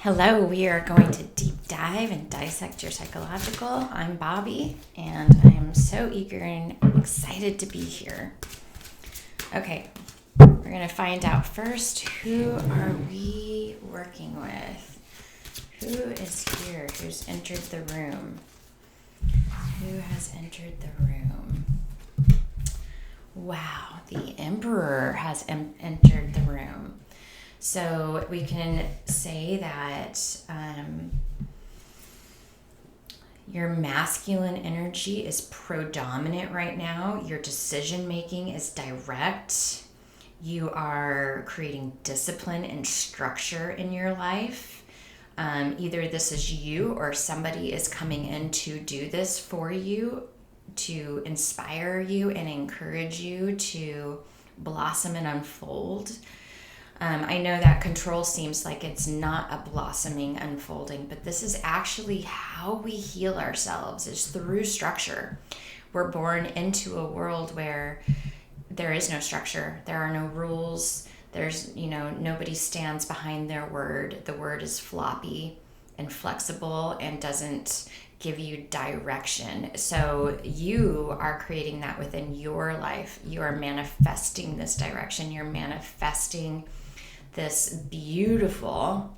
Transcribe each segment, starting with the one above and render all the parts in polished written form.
Hello, we are going to deep dive and dissect your psychological. I'm Bobby, and I am so eager and excited to be here. Okay, we're going to find out first, who are we working with? Who is here? Who's entered the room? Who has entered the room? Wow, the Emperor has entered the room. So we can say that your masculine energy is predominant right now. Your decision making is direct. You are creating discipline and structure in your life. Either this is you or somebody is coming in to do this for you, to inspire you and encourage you to blossom and unfold. I know that control seems like it's not a blossoming, unfolding, but this is actually how we heal ourselves, is through structure. We're born into a world where there is no structure. There are no rules. There's, nobody stands behind their word. The word is floppy and flexible and doesn't give you direction. So you are creating that within your life. You are manifesting this direction. You're manifesting this beautiful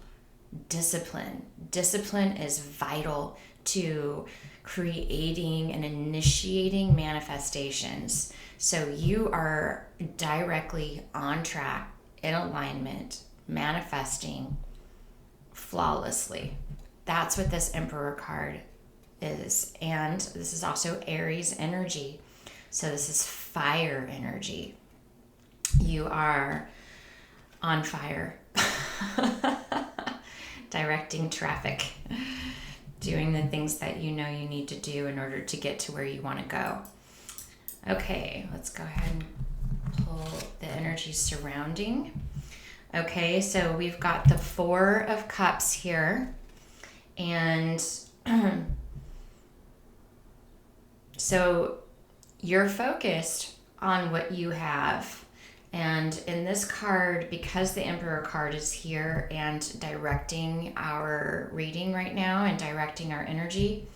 discipline. Discipline is vital to creating and initiating manifestations. So you are directly on track, in alignment, manifesting flawlessly. That's what this Emperor card is. And this is also Aries energy. So this is fire energy. You are on fire, directing traffic, doing the things that you know you need to do in order to get to where you want to go. Okay, let's go ahead and pull the energy surrounding. Okay, so we've got the Four of Cups here, and so you're focused on what you have. And in this card, because the Emperor card is here and directing our reading right now and directing our energy,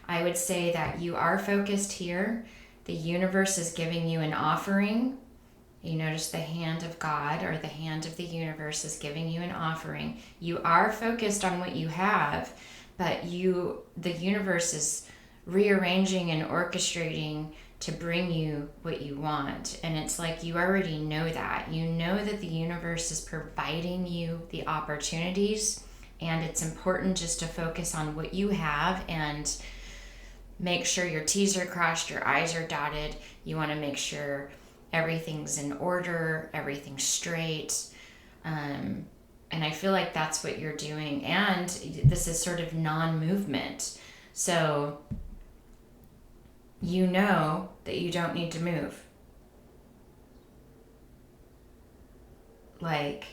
I would say that you are focused here. The universe is giving you an offering. You notice the hand of God, or the hand of the universe, is giving you an offering. You are focused on what you have, but the universe is rearranging and orchestrating to bring you what you want. And it's like you already know that. You know that the universe is providing you the opportunities, and it's important just to focus on what you have and make sure your T's are crossed, your I's are dotted. You want to make sure everything's in order, everything's straight. And I feel like that's what you're doing. And this is sort of non-movement. So you know that you don't need to move. Like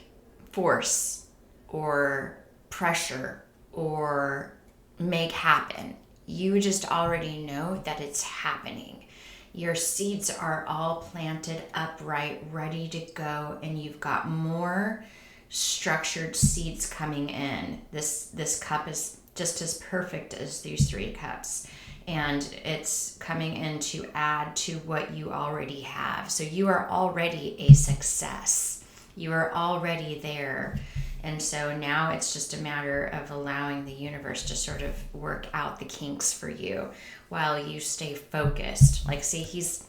force or pressure or make happen. You just already know that it's happening. Your seeds are all planted upright, ready to go, and you've got more structured seeds coming in. This cup is just as perfect as these three cups. And it's coming in to add to what you already have. So you are already a success. You are already there. And so now it's just a matter of allowing the universe to sort of work out the kinks for you while you stay focused. Like, see, he's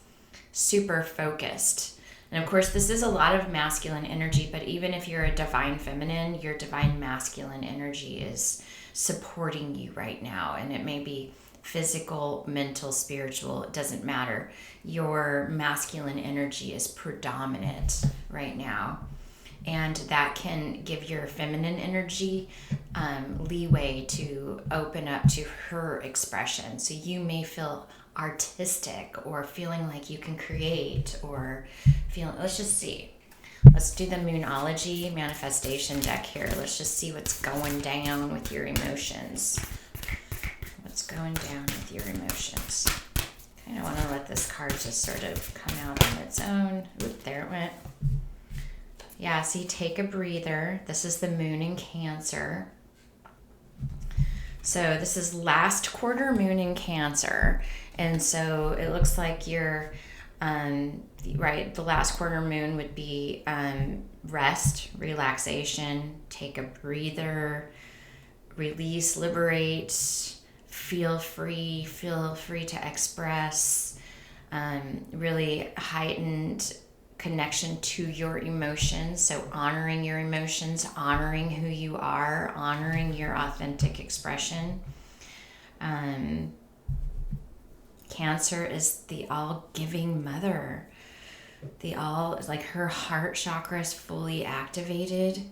super focused. And of course, this is a lot of masculine energy, but even if you're a divine feminine, your divine masculine energy is supporting you right now. And it may be physical, mental, spiritual, it doesn't matter. Your masculine energy is predominant right now. And that can give your feminine energy leeway to open up to her expression. So you may feel artistic or feeling like you can create or let's just see. Let's do the Moonology manifestation deck here. Let's just see what's going down with your emotions. What's going down with your emotions? Kind of want to let this card just sort of come out on its own. Oop, there it went. Yeah, see, take a breather. This is the moon in Cancer. So this is last quarter moon in Cancer. And so it looks like you're, right, the last quarter moon would be rest, relaxation, take a breather, release, liberate, feel free to express, really heightened connection to your emotions. So honoring your emotions, honoring who you are, honoring your authentic expression. Cancer is the all-giving mother. Like her heart chakra is fully activated.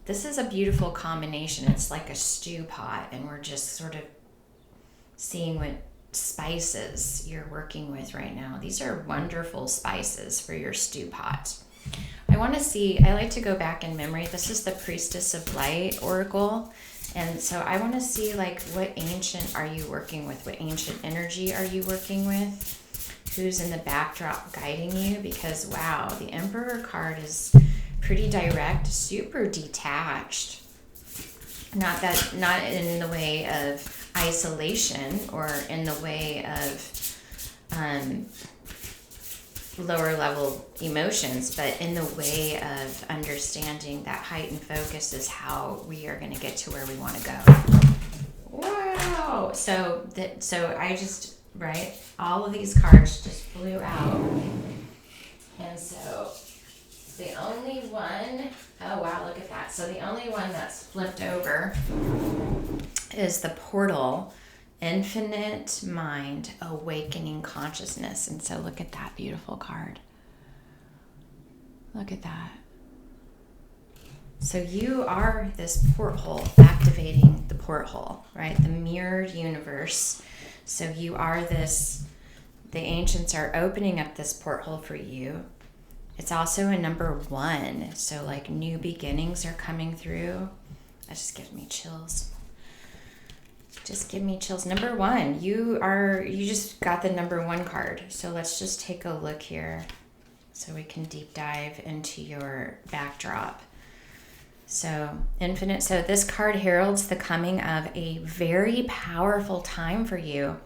This is a beautiful combination. It's like a stew pot, and we're just sort of seeing what spices you're working with right now. These are wonderful spices for your stew pot. I like to go back in memory. This is the Priestess of Light Oracle. And so I want to see, like, what ancient are you working with? What ancient energy are you working with? Who's in the backdrop guiding you? Because, wow, the Emperor card is pretty direct, super detached. Not in the way of isolation or in the way of lower level emotions, but in the way of understanding that heightened focus is how we are going to get to where we want to go. Wow! So I just, right, all of these cards just flew out. And so the only one, oh wow, look at that. So the only one that's flipped over is the portal, infinite mind, awakening consciousness. And so look at that beautiful card. Look at that. So you are this porthole, activating the porthole, right? The mirrored universe. So you are this, the ancients are opening up this porthole for you. It's also a number 1. So like new beginnings are coming through. That just gives me chills. Number 1, you just got the number 1 card. So let's just take a look here so we can deep dive into your backdrop. So infinite. So this card heralds the coming of a very powerful time for you.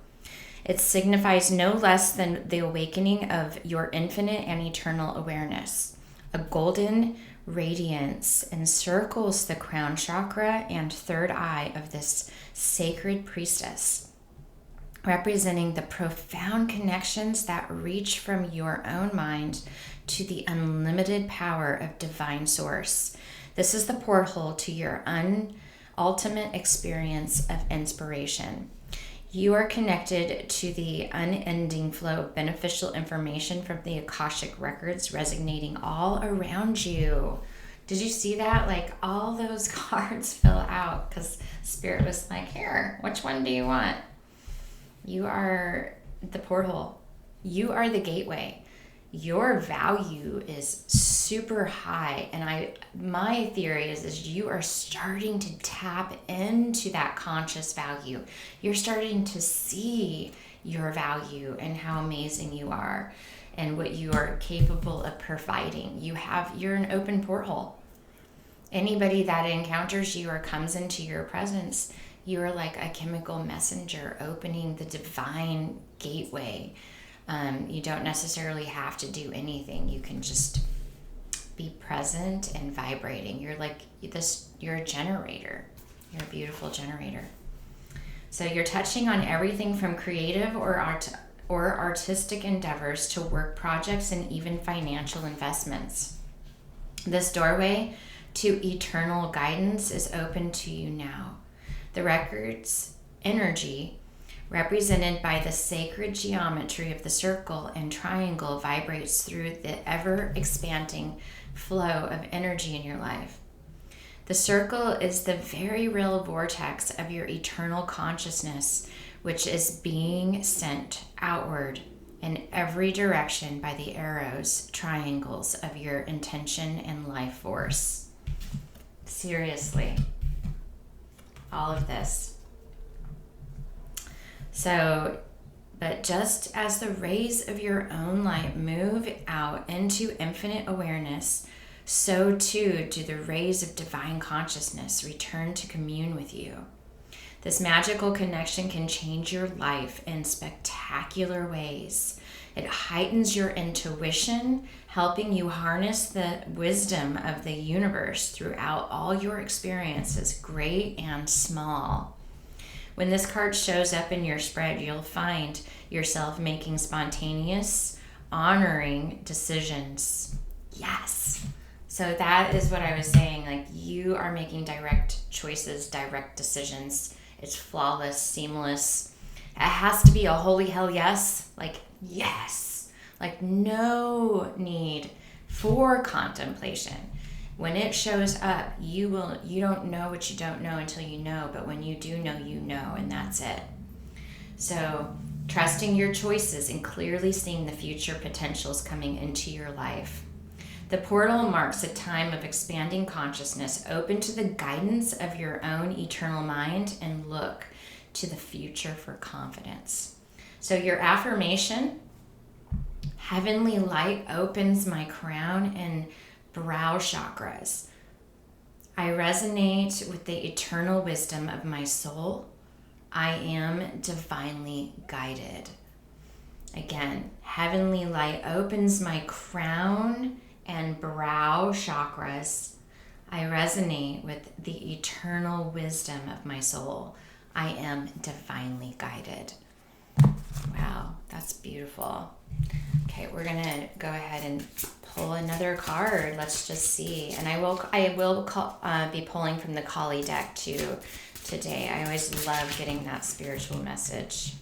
It signifies no less than the awakening of your infinite and eternal awareness. A golden radiance encircles the crown chakra and third eye of this sacred priestess, representing the profound connections that reach from your own mind to the unlimited power of divine source. This is the porthole to your ultimate experience of inspiration. You are connected to the unending flow of beneficial information from the Akashic records resonating all around you. Did you see that? Like all those cards fill out because Spirit was like, here, which one do you want? You are the porthole. You are the gateway. Your value is super high. And my theory is you are starting to tap into that conscious value. You're starting to see your value and how amazing you are and what you are capable of providing. You're an open porthole. Anybody that encounters you or comes into your presence, you are like a chemical messenger opening the divine gateway. You don't necessarily have to do anything. You can just be present and vibrating. You're like this. You're a generator. You're a beautiful generator. So you're touching on everything from creative or artistic endeavors to work projects and even financial investments. This doorway to eternal guidance is open to you now. The record's energy, represented by the sacred geometry of the circle and triangle, vibrates through the ever-expanding flow of energy in your life. The circle is the very real vortex of your eternal consciousness, which is being sent outward in every direction by the arrows, triangles of your intention and life force. Seriously, all of this. So, but just as the rays of your own light move out into infinite awareness, so too do the rays of divine consciousness return to commune with you. This magical connection can change your life in spectacular ways. It heightens your intuition, helping you harness the wisdom of the universe throughout all your experiences, great and small. When this card shows up in your spread, you'll find yourself making spontaneous, honoring decisions. Yes. So that is what I was saying. Like, you are making direct choices, direct decisions. It's flawless, seamless. It has to be a holy hell yes. Like, yes. Like, no need for contemplation. When it shows up, you don't know what you don't know until you know, but when you do know, you know, and that's it. So, trusting your choices and clearly seeing the future potentials coming into your life. The portal marks a time of expanding consciousness, open to the guidance of your own eternal mind, and look to the future for confidence. So your affirmation, heavenly light opens my crown and brow chakras. I resonate with the eternal wisdom of my soul. I am divinely guided. Again, heavenly light opens my crown and brow chakras. I resonate with the eternal wisdom of my soul. I am divinely guided. Wow, that's beautiful. Okay, we're gonna go ahead and pull another card. Let's just see. And I will be pulling from the Kali deck too today. I always love getting that spiritual message.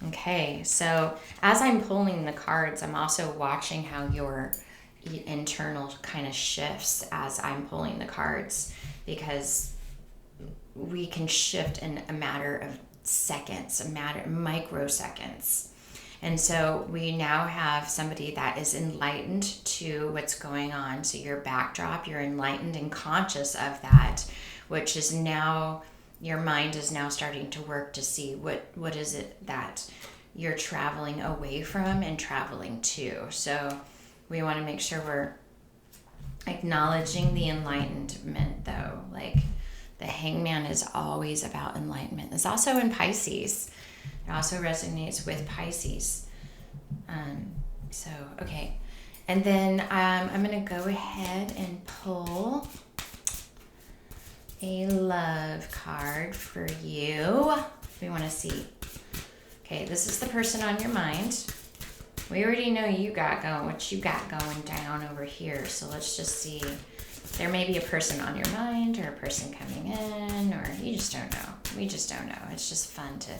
Okay, so as I'm pulling the cards, I'm also watching how your internal kind of shifts as I'm pulling the cards, because we can shift in a matter of seconds, microseconds. And so we now have somebody that is enlightened to what's going on. So your backdrop, you're enlightened and conscious of that, which is now, your mind is now starting to work to see what is it that you're traveling away from and traveling to. So we want to make sure we're acknowledging the enlightenment, though. Like, the Hangman is always about enlightenment. It's also in Pisces. It also resonates with Pisces. Okay. And then I'm going to go ahead and pull a love card for you. We want to see. Okay, this is the person on your mind. We already know what you got going down over here. So let's just see. There may be a person on your mind, or a person coming in, or you just don't know. We just don't know. It's just fun to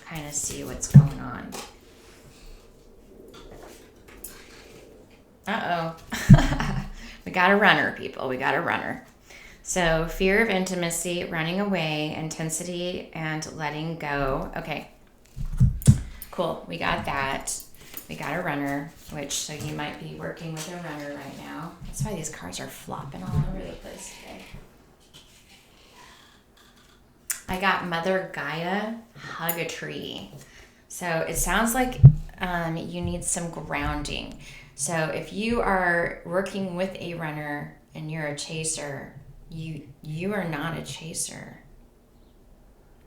kind of see what's going on. Uh-oh. We got a runner, people. We got a runner. So fear of intimacy, running away, intensity, and letting go. Okay. Cool. We got that. We got a runner, so you might be working with a runner right now. That's why these cards are flopping all over the place today. I got Mother Gaia, hug a tree. So it sounds like you need some grounding. So if you are working with a runner and you're a chaser, you are not a chaser.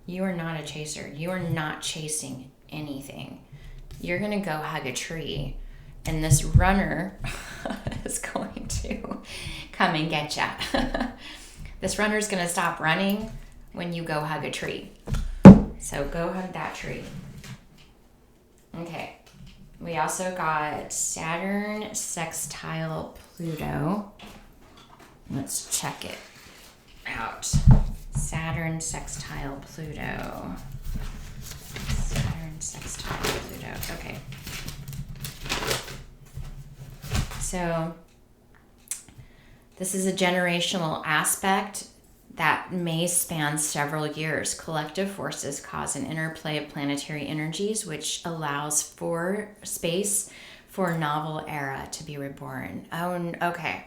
You are not a chaser. You are not chasing anything. You're going to go hug a tree, and this runner is going to come and get ya. This runner is going to stop running when you go hug a tree. So go hug that tree. Okay. We also got Saturn sextile Pluto. Let's check it out. Saturn sextile Pluto. Saturn sextile Pluto. Okay. So this is a generational aspect that may span several years. Collective forces cause an interplay of planetary energies, which allows for space for a novel era to be reborn. Oh, okay.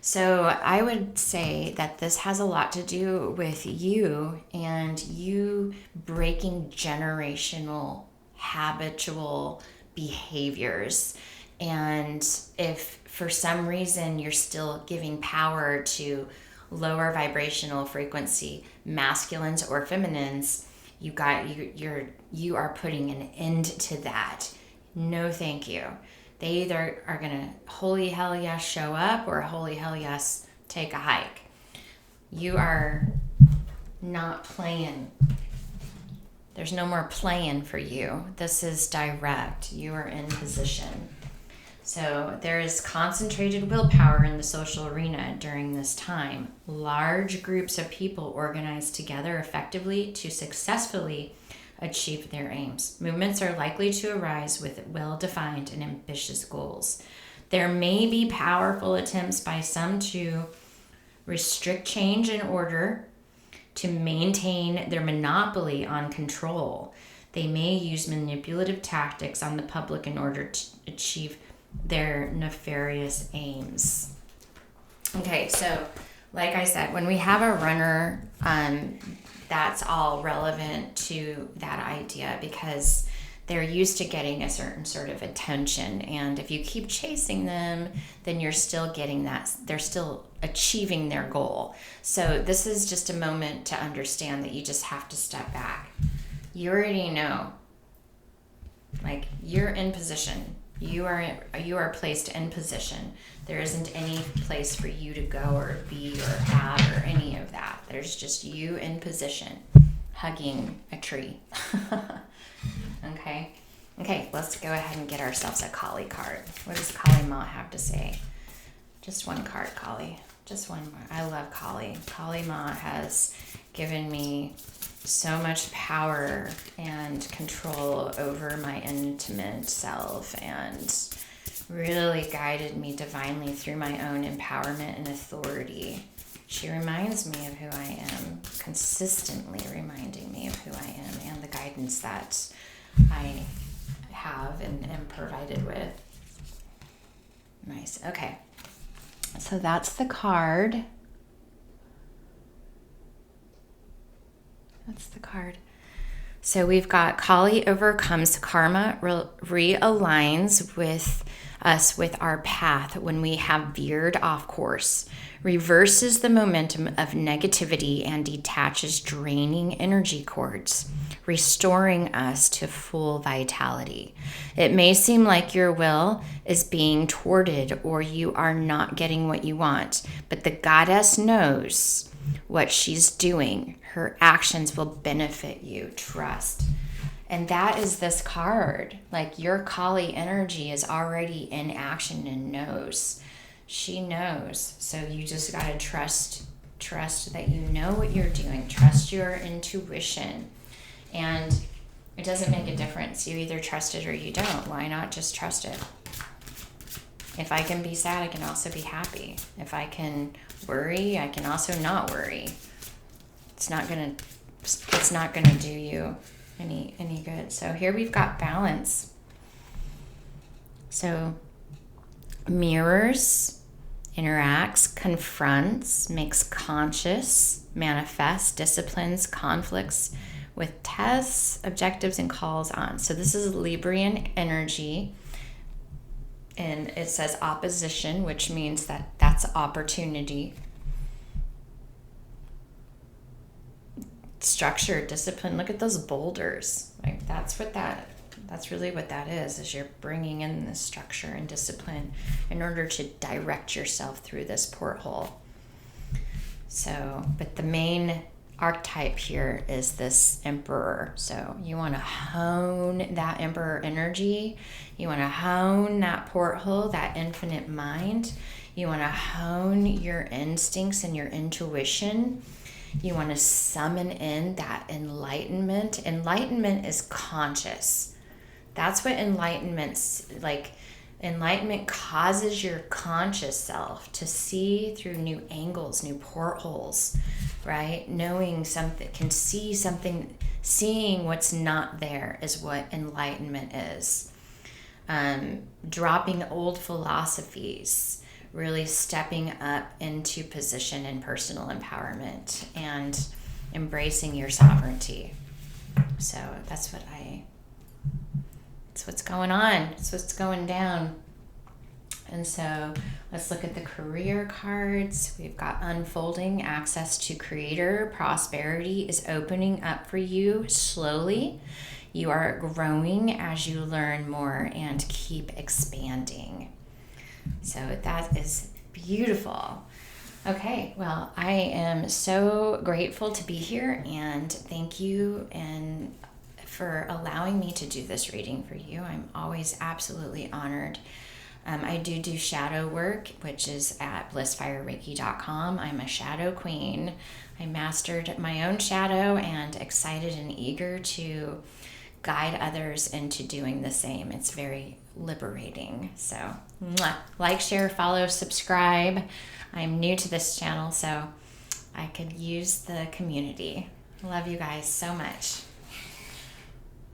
So I would say that this has a lot to do with you and you breaking generational habitual behaviors. And if for some reason you're still giving power to lower vibrational frequency masculines or feminines, you are putting an end to that. No thank you. They either are gonna holy hell yes show up, or holy hell yes take a hike. You are not playing. There's no more playing for you. This is direct. You are in position. So there is concentrated willpower in the social arena during this time. Large groups of people organize together effectively to successfully achieve their aims. Movements are likely to arise with well-defined and ambitious goals. There may be powerful attempts by some to restrict change in order to maintain their monopoly on control. They may use manipulative tactics on the public in order to achieve their nefarious aims. Okay, so like I said, when we have a runner, that's all relevant to that idea, because they're used to getting a certain sort of attention, and if you keep chasing them, then you're still getting that, they're still achieving their goal. So this is just a moment to understand that you just have to step back. You already know, like, you're in position. You are placed in position. There isn't any place for you to go or be or have or any of that. There's just you in position, hugging a tree. Okay, let's go ahead and get ourselves a Kali card. What does Kali Ma have to say? Just one card, Kali. Just one more. I love Kali. Kali Ma has given me so much power and control over my intimate self, and really guided me divinely through my own empowerment and authority. She reminds me of who I am, consistently reminding me of who I am and the guidance that I have and am provided with. Nice. Okay. So that's the card. That's the card. So we've got Kali overcomes karma, realigns with us with our path when we have veered off course, reverses the momentum of negativity, and detaches draining energy cords, restoring us to full vitality. It may seem like your will is being thwarted or you are not getting what you want, but the goddess knows what she's doing. Her actions will benefit you. Trust. And that is this card. Like, your Kali energy is already in action and knows. She knows. So you just got to trust that you know what you're doing. Trust your intuition. And it doesn't make a difference. You either trust it or you don't. Why not just trust it? If I can be sad, I can also be happy. If I can worry, I can also not worry. It's not gonna do you any good. So here we've got balance. So mirrors, interacts, confronts, makes conscious, manifests, disciplines, conflicts with tests, objectives, and calls on. So this is Librian energy. And it says opposition, which means that's opportunity. Structure, discipline. Look at those boulders. Like, that's really what that is you're bringing in the structure and discipline in order to direct yourself through this porthole. So, but the main archetype here is this emperor. So you want to hone that emperor energy. You want to hone that porthole, that infinite mind. You want to hone your instincts and your intuition. You want to summon in that enlightenment. Enlightenment is conscious. That's what enlightenment's like. Enlightenment causes your conscious self to see through new angles, new portholes, right? Knowing something, can see something, seeing what's not there is what enlightenment is. Dropping old philosophies, really stepping up into position and personal empowerment and embracing your sovereignty. So that's what's going on. That's what's going down. And so let's look at the career cards. We've got unfolding, access to creator, prosperity is opening up for you slowly. You are growing as you learn more and keep expanding. So that is beautiful. Okay, well, I am so grateful to be here, and thank you and for allowing me to do this reading for you. I'm always absolutely honored. I do shadow work, which is at blissfirereiki.com. I'm a shadow queen. I mastered my own shadow and excited and eager to guide others into doing the same. It's very liberating. So, like, share, follow, subscribe. I'm new to this channel, so I could use the community. Love you guys so much.